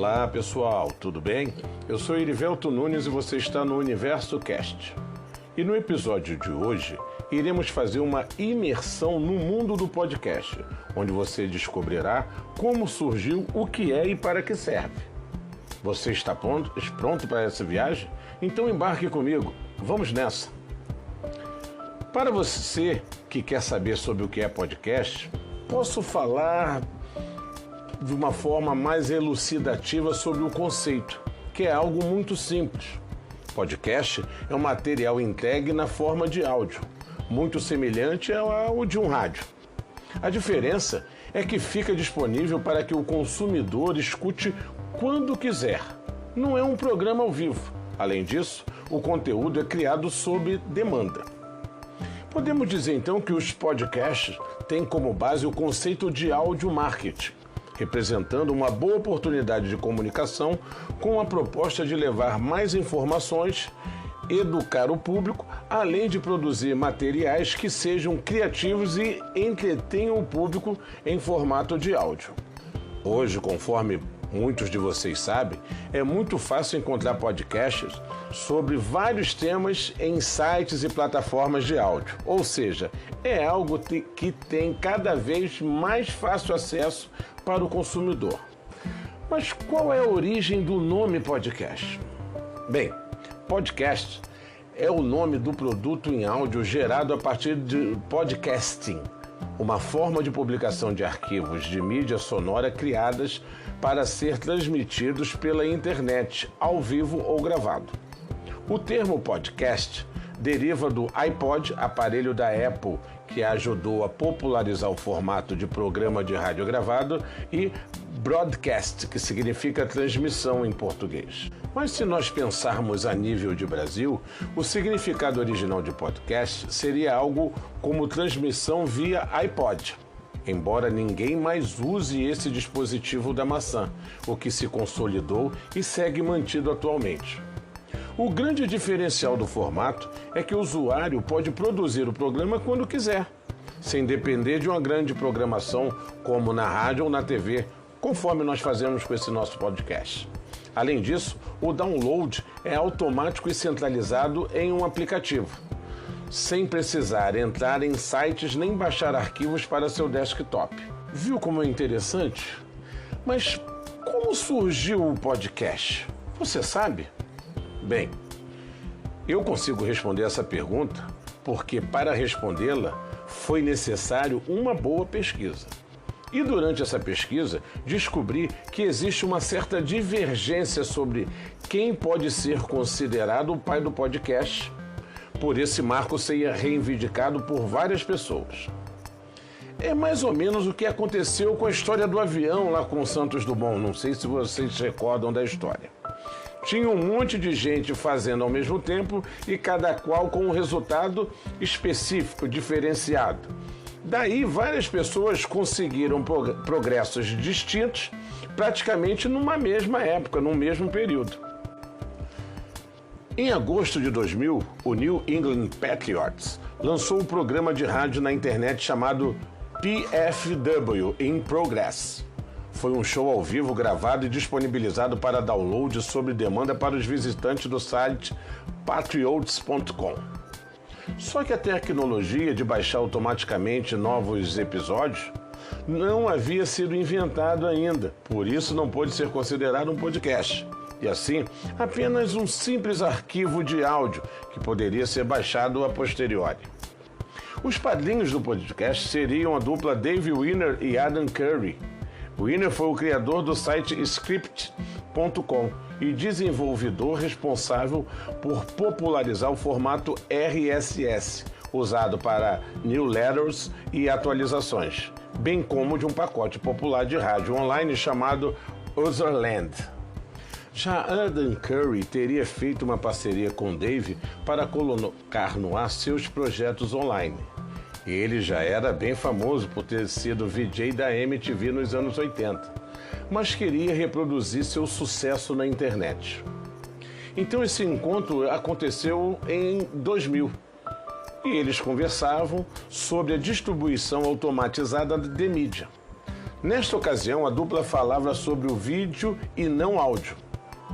Olá pessoal, tudo bem? Eu sou Irivelto Nunes e você está no Universo Cast. E no episódio de hoje, iremos fazer uma imersão no mundo do podcast, onde você descobrirá como surgiu, o que é e para que serve. Você está pronto para essa viagem? Então embarque comigo, vamos nessa! Para você que quer saber sobre o que é podcast, posso falar de uma forma mais elucidativa sobre o conceito, que é algo muito simples. Podcast é um material entregue na forma de áudio, muito semelhante ao de um rádio. A diferença é que fica disponível para que o consumidor escute quando quiser. Não é um programa ao vivo. Além disso, o conteúdo é criado sob demanda. Podemos dizer então que os podcasts têm como base o conceito de áudio marketing, representando uma boa oportunidade de comunicação com a proposta de levar mais informações, educar o público, além de produzir materiais que sejam criativos e entretenham o público em formato de áudio. Hoje, conforme muitos de vocês sabem, é muito fácil encontrar podcasts sobre vários temas em sites e plataformas de áudio. Ou seja, é algo que tem cada vez mais fácil acesso para o consumidor. Mas qual é a origem do nome podcast? Bem, podcast é o nome do produto em áudio gerado a partir de podcasting, uma forma de publicação de arquivos de mídia sonora criadas para ser transmitidos pela internet, ao vivo ou gravado. O termo podcast deriva do iPod, aparelho da Apple, que ajudou a popularizar o formato de programa de rádio gravado, e broadcast, que significa transmissão em português. Mas se nós pensarmos a nível de Brasil, o significado original de podcast seria algo como transmissão via iPod, embora ninguém mais use esse dispositivo da maçã, o que se consolidou e segue mantido atualmente. O grande diferencial do formato é que o usuário pode produzir o programa quando quiser, sem depender de uma grande programação como na rádio ou na TV, conforme nós fazemos com esse nosso podcast. Além disso, o download é automático e centralizado em um aplicativo, sem precisar entrar em sites nem baixar arquivos para seu desktop. Viu como é interessante? Mas como surgiu o podcast? Você sabe? Bem, eu consigo responder essa pergunta porque, para respondê-la, foi necessário uma boa pesquisa. E durante essa pesquisa, descobri que existe uma certa divergência sobre quem pode ser considerado o pai do podcast. Por esse marco ser reivindicado por várias pessoas. É mais ou menos o que aconteceu com a história do avião lá com o Santos Dumont. Não sei se vocês se recordam da história. Tinha um monte de gente fazendo ao mesmo tempo e cada qual com um resultado específico, diferenciado. Daí, várias pessoas conseguiram progressos distintos praticamente numa mesma época, num mesmo período. Em agosto de 2000, o New England Patriots lançou um programa de rádio na internet chamado PFW In Progress. Foi um show ao vivo gravado e disponibilizado para download sob demanda para os visitantes do site patriots.com. Só que a tecnologia de baixar automaticamente novos episódios não havia sido inventado ainda, por isso não pôde ser considerado um podcast. E assim, apenas um simples arquivo de áudio que poderia ser baixado a posteriori. Os padrinhos do podcast seriam a dupla Dave Wiener e Adam Curry. Wiener foi o criador do site Script.com e desenvolvedor responsável por popularizar o formato RSS, usado para newsletters e atualizações, bem como de um pacote popular de rádio online chamado Userland. Já Adam Curry teria feito uma parceria com Dave para colocar no ar seus projetos online. Ele já era bem famoso por ter sido VJ da MTV nos anos 80, mas queria reproduzir seu sucesso na internet. Então esse encontro aconteceu em 2000 e eles conversavam sobre a distribuição automatizada de mídia. Nesta ocasião, a dupla falava sobre o vídeo e não áudio,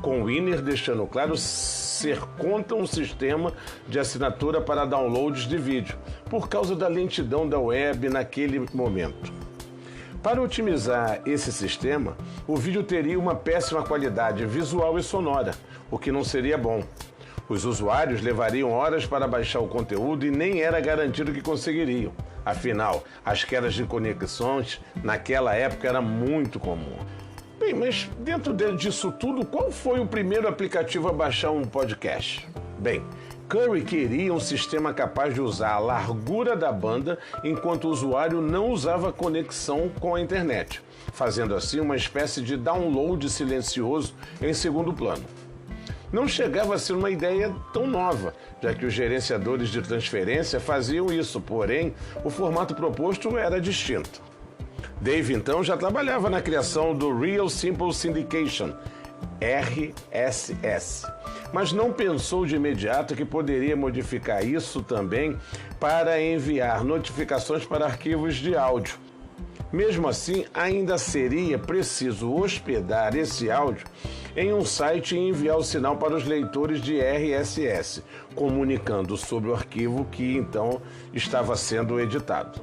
com Winer deixando claro ser contra um sistema de assinatura para downloads de vídeo, por causa da lentidão da web naquele momento. Para otimizar esse sistema, o vídeo teria uma péssima qualidade visual e sonora, o que não seria bom. Os usuários levariam horas para baixar o conteúdo e nem era garantido que conseguiriam. Afinal, as quedas de conexões naquela época era muito comum. Bem, mas dentro disso tudo, qual foi o primeiro aplicativo a baixar um podcast? Bem, Curry queria um sistema capaz de usar a largura da banda enquanto o usuário não usava conexão com a internet, fazendo assim uma espécie de download silencioso em segundo plano. Não chegava a ser uma ideia tão nova, já que os gerenciadores de transferência faziam isso, porém, o formato proposto era distinto. Dave, então, já trabalhava na criação do Real Simple Syndication, RSS, mas não pensou de imediato que poderia modificar isso também para enviar notificações para arquivos de áudio. Mesmo assim, ainda seria preciso hospedar esse áudio em um site e enviar o sinal para os leitores de RSS, comunicando sobre o arquivo que então estava sendo editado.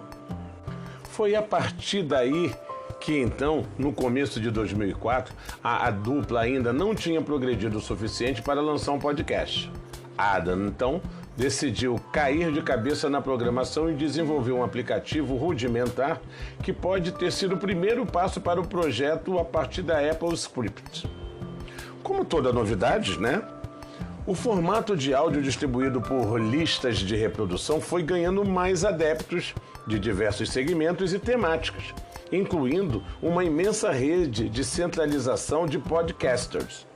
Foi a partir daí que então, no começo de 2004, a dupla ainda não tinha progredido o suficiente para lançar um podcast. Adam, então, decidiu cair de cabeça na programação e desenvolver um aplicativo rudimentar que pode ter sido o primeiro passo para o projeto a partir da Apple Script. Como toda novidade, né? O formato de áudio distribuído por listas de reprodução foi ganhando mais adeptos de diversos segmentos e temáticas, incluindo uma imensa rede de centralização de podcasters.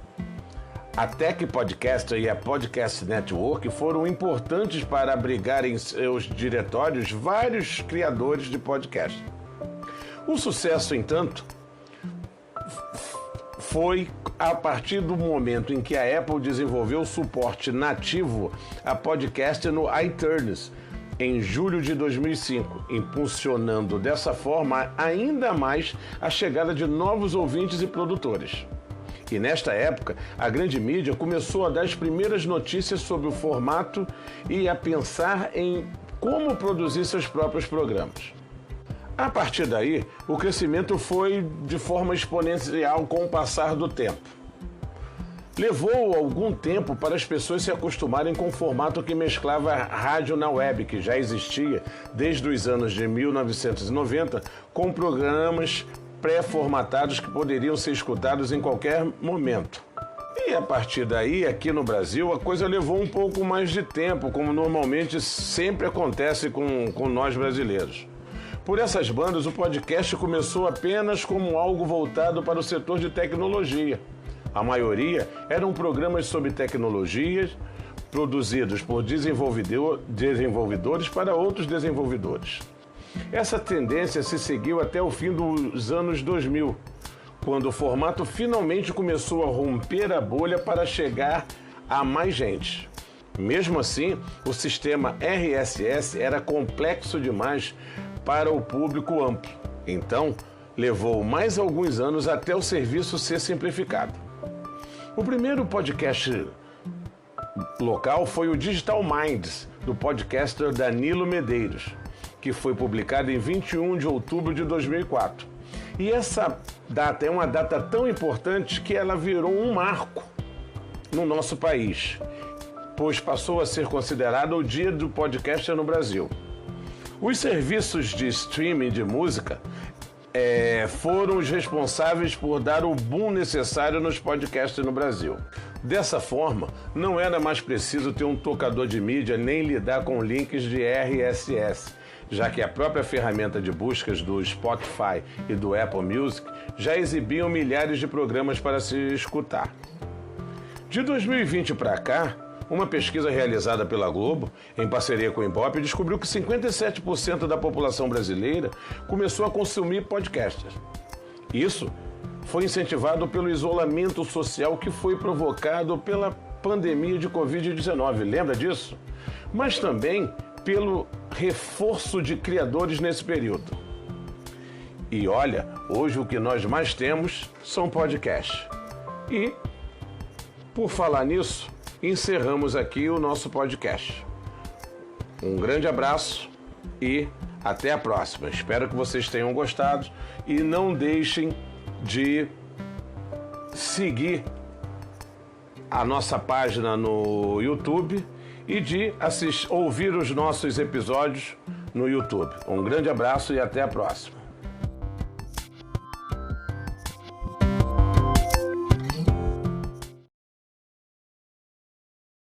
A Tech Podcaster e a Podcast Network foram importantes para abrigar em seus diretórios vários criadores de podcast. O sucesso, entanto, foi a partir do momento em que a Apple desenvolveu suporte nativo a podcast no iTunes, em julho de 2005, impulsionando dessa forma ainda mais a chegada de novos ouvintes e produtores. E nesta época, a grande mídia começou a dar as primeiras notícias sobre o formato e a pensar em como produzir seus próprios programas. A partir daí, o crescimento foi de forma exponencial com o passar do tempo. Levou algum tempo para as pessoas se acostumarem com o formato que mesclava rádio na web, que já existia desde os anos de 1990, com programas pré-formatados que poderiam ser escutados em qualquer momento. E a partir daí, aqui no Brasil, a coisa levou um pouco mais de tempo, como normalmente sempre acontece com nós brasileiros. Por essas bandas, o podcast começou apenas como algo voltado para o setor de tecnologia. A maioria eram programas sobre tecnologias produzidos por desenvolvedores para outros desenvolvedores. Essa tendência se seguiu até o fim dos anos 2000, quando o formato finalmente começou a romper a bolha para chegar a mais gente. Mesmo assim, o sistema RSS era complexo demais para o público amplo. Então, levou mais alguns anos até o serviço ser simplificado. O primeiro podcast local foi o Digital Minds, do podcaster Danilo Medeiros, que foi publicado em 21 de outubro de 2004. E essa data é uma data tão importante que ela virou um marco no nosso país, pois passou a ser considerado o Dia do Podcaster no Brasil. Os serviços de streaming de música foram os responsáveis por dar o boom necessário nos podcasts no Brasil. Dessa forma, não era mais preciso ter um tocador de mídia nem lidar com links de RSS, já que a própria ferramenta de buscas do Spotify e do Apple Music já exibiam milhares de programas para se escutar. De 2020 para cá, uma pesquisa realizada pela Globo, em parceria com o Ibope, descobriu que 57% da população brasileira começou a consumir podcasts. Isso foi incentivado pelo isolamento social que foi provocado pela pandemia de Covid-19, lembra disso? Mas também pelo reforço de criadores nesse período. E olha, hoje o que nós mais temos são podcasts. E, por falar nisso, encerramos aqui o nosso podcast. Um grande abraço e até a próxima. Espero que vocês tenham gostado e não deixem de seguir a nossa página no YouTube e de ouvir os nossos episódios no YouTube. Um grande abraço e até a próxima.